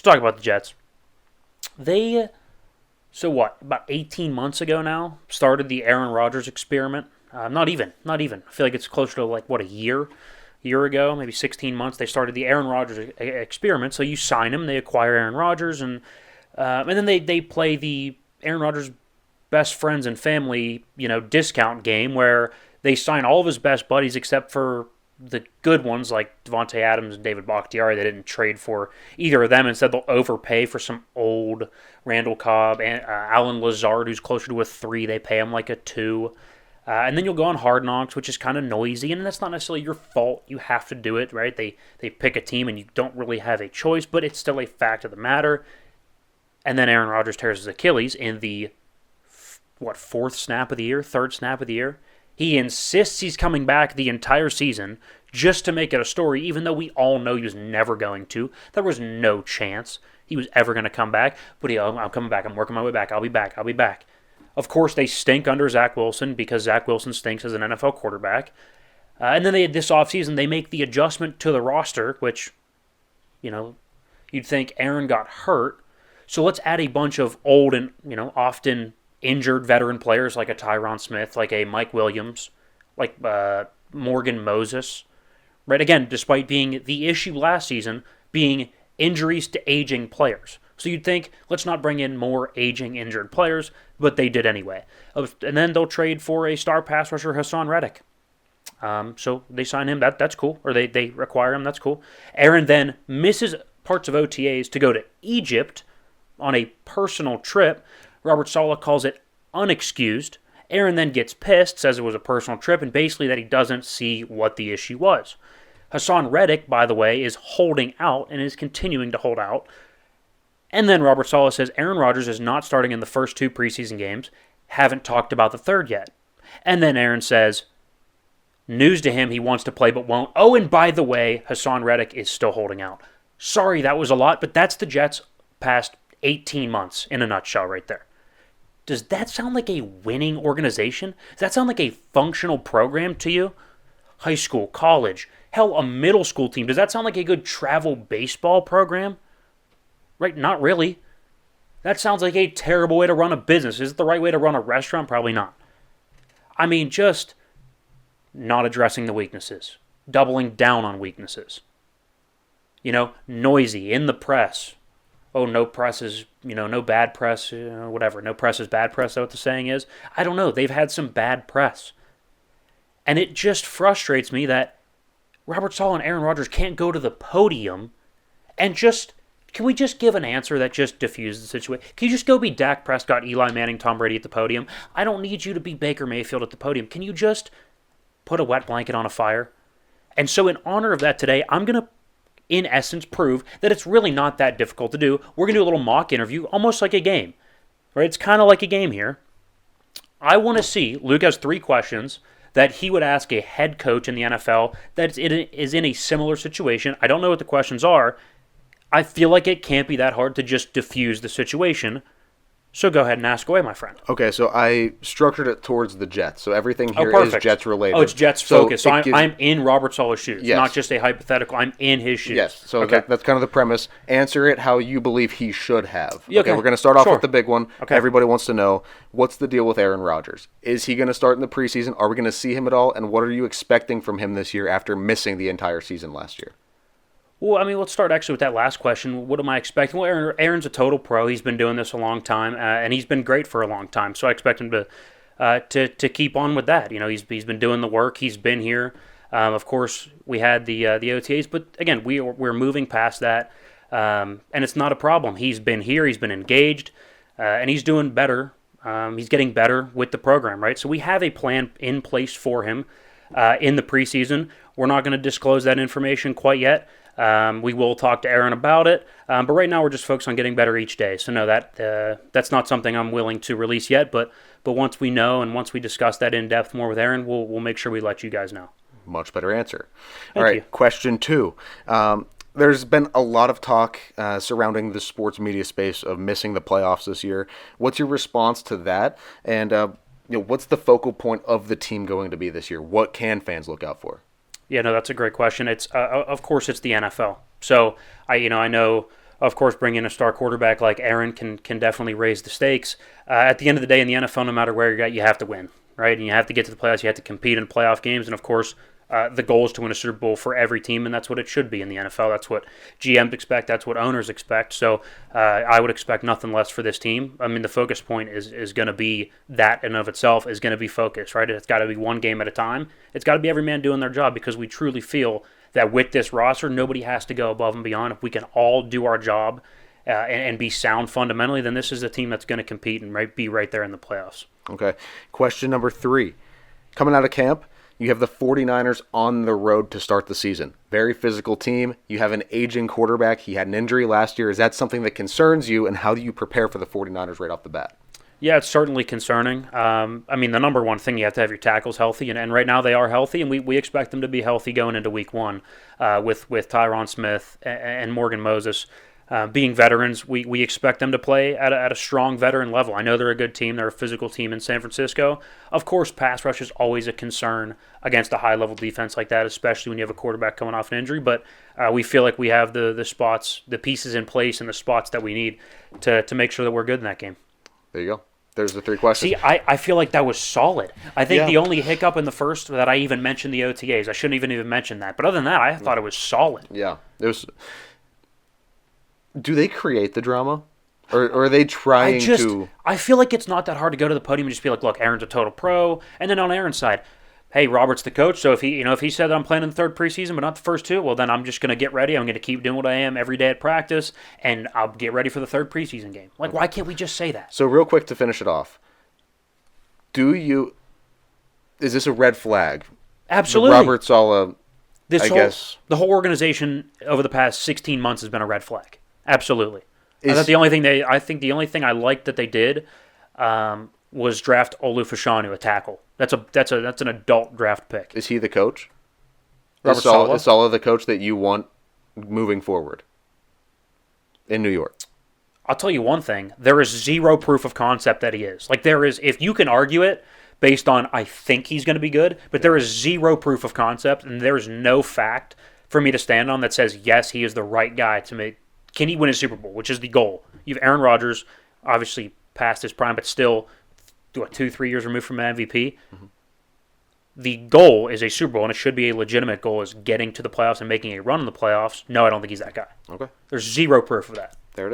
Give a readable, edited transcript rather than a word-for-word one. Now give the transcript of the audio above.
talk about the Jets. They, so what, about 18 months ago now, started the Aaron Rodgers experiment. Not even. I feel like it's closer to like, what, a year ago, maybe 16 months. They started the Aaron Rodgers experiment. So you sign him, they acquire Aaron Rodgers, and then they play the Aaron Rodgers best friends and family, discount game where they sign all of his best buddies except for the good ones like Devontae Adams and David Bakhtiari. They didn't trade for either of them. Instead, they'll overpay for some old Randall Cobb and Alan Lazard, who's closer to a 3. They pay him like a 2. And then you'll go on Hard Knocks, which is kind of noisy, and that's not necessarily your fault. You have to do it, right? They pick a team, and you don't really have a choice, but it's still a fact of the matter. And then Aaron Rodgers tears his Achilles in the, third snap of the year? He insists he's coming back the entire season just to make it a story, even though we all know he was never going to. There was no chance he was ever going to come back. But I'm coming back. I'm working my way back. I'll be back. Of course, they stink under Zach Wilson because Zach Wilson stinks as an NFL quarterback. And then this offseason, they make the adjustment to the roster, which, you'd think Aaron got hurt. So let's add a bunch of old and, often injured veteran players like a Tyron Smith, like a Mike Williams, like Morgan Moses. Right? Again, despite being the issue last season, being injuries to aging players. So you'd think, let's not bring in more aging, injured players, but they did anyway. And then they'll trade for a star pass rusher, Hassan Reddick. So they sign him. That's cool. Or they acquire him. That's cool. Aaron then misses parts of OTAs to go to Egypt on a personal trip. Robert Saleh calls it unexcused. Aaron then gets pissed, says it was a personal trip, and basically that he doesn't see what the issue was. Hassan Reddick, by the way, is holding out and is continuing to hold out. And then Robert Saleh says Aaron Rodgers is not starting in the first 2 preseason games. Haven't talked about the third yet. And then Aaron says, news to him, he wants to play but won't. Oh, and by the way, Hassan Reddick is still holding out. Sorry, that was a lot, but that's the Jets past 18 months in a nutshell right there. Does that sound like a winning organization? Does that sound like a functional program to you? High school, college, hell, a middle school team. Does that sound like a good travel baseball program? Right, not really. That sounds like a terrible way to run a business. Is it the right way to run a restaurant? Probably not. I mean, just not addressing the weaknesses. Doubling down on weaknesses. Noisy, in the press. Oh, no press is, no bad press, whatever. No press is bad press, is that what the saying is? I don't know. They've had some bad press. And it just frustrates me that Robert Saleh and Aaron Rodgers can't go to the podium and can we just give an answer that just diffuses the situation? Can you just go be Dak Prescott, Eli Manning, Tom Brady at the podium? I don't need you to be Baker Mayfield at the podium. Can you just put a wet blanket on a fire? And so in honor of that today, I'm going to, in essence, prove that it's really not that difficult to do. We're going to do a little mock interview, almost like a game. Right? It's kind of like a game here. I want to see, Luke has 3 questions that he would ask a head coach in the NFL that is in a similar situation. I don't know what the questions are. I feel like it can't be that hard to just diffuse the situation. So go ahead and ask away, my friend. Okay, so I structured it towards the Jets. So everything here is Jets related. Oh, it's Jets focused. So I'm in Robert Saleh's shoes. Yes. Not just a hypothetical. I'm in his shoes. Yes, so okay. That's kind of the premise. Answer it how you believe he should have. Okay, we're going to start off with the big one. Okay. Everybody wants to know, what's the deal with Aaron Rodgers? Is he going to start in the preseason? Are we going to see him at all? And what are you expecting from him this year after missing the entire season last year? Well, I mean, let's start actually with that last question. What am I expecting? Well, Aaron's a total pro. He's been doing this a long time, and he's been great for a long time. So I expect him to keep on with that. He's been doing the work. He's been here. Of course, we had the OTAs, but again, we're moving past that, and it's not a problem. He's been here. He's been engaged, and he's doing better. He's getting better with the program, right? So we have a plan in place for him in the preseason. We're not going to disclose that information quite yet. We will talk to Aaron about it, but right now we're just focused on getting better each day. So no, that's not something I'm willing to release yet, but once we know and once we discuss that in depth more with Aaron, we'll make sure we let you guys know. Much better answer. Thank All right, you. Question 2. There's been a lot of talk surrounding the sports media space of missing the playoffs this year. What's your response to that? And what's the focal point of the team going to be this year? What can fans look out for? Yeah, no, that's a great question. It's of course it's the NFL. So I know of course, bringing in a star quarterback like Aaron can definitely raise the stakes. At the end of the day, in the NFL, no matter where you're at, you have to win, right? And you have to get to the playoffs. You have to compete in playoff games. And, of course, the goal is to win a Super Bowl for every team, and that's what it should be in the NFL. That's what GMs expect. That's what owners expect. So I would expect nothing less for this team. I mean, the focus point is going to be that in and of itself is going to be focus, right? It's got to be one game at a time. It's got to be every man doing their job because we truly feel that with this roster, nobody has to go above and beyond. If we can all do our job and be sound fundamentally, then this is a team that's going to compete and be right there in the playoffs. Okay. Question number 3. Coming out of camp, you have the 49ers on the road to start the season. Very physical team. You have an aging quarterback. He had an injury last year. Is that something that concerns you, and how do you prepare for the 49ers right off the bat? Yeah, it's certainly concerning. I mean, the number one thing, you have to have your tackles healthy, and right now they are healthy, and we expect them to be healthy going into week 1 with Tyron Smith and Morgan Moses. Being veterans, we expect them to play at a strong veteran level. I know they're a good team. They're a physical team in San Francisco. Of course, pass rush is always a concern against a high-level defense like that, especially when you have a quarterback coming off an injury. But we feel like we have the spots, the pieces in place and the spots that we need to make sure that we're good in that game. There you go. There's the 3 questions. See, I feel like that was solid. I think the only hiccup in the first that I even mentioned the OTAs. I shouldn't even mention that. But other than that, I thought it was solid. Yeah. Do they create the drama? Or are they trying to... I feel like it's not that hard to go to the podium and just be like, look, Aaron's a total pro. And then on Aaron's side, hey, Robert's the coach, so if he said that I'm playing in the 3rd preseason but not the first 2, well, then I'm just going to get ready. I'm going to keep doing what I am every day at practice, and I'll get ready for the 3rd preseason game. Like, why can't we just say that? So real quick to finish it off, is this a red flag? Absolutely. Robert Saleh, guess. The whole organization over the past 16 months has been a red flag. Absolutely. I think the only thing I liked that they did was draft Olu Fashanu, a tackle. That's an adult draft pick. Is he the coach? Robert Saleh? Is Saleh the coach that you want moving forward in New York? I'll tell you one thing. There is zero proof of concept that he is. Like, there is, if you can argue it based on I think he's going to be good, but there is zero proof of concept, and there is no fact for me to stand on that says, yes, he is the right guy to make. Can he win a Super Bowl, which is the goal? You have Aaron Rodgers, obviously past his prime, but still 2-3 years removed from an MVP. Mm-hmm. The goal is a Super Bowl, and it should be a legitimate goal, is getting to the playoffs and making a run in the playoffs. No, I don't think he's that guy. Okay. There's zero proof of that. There it is.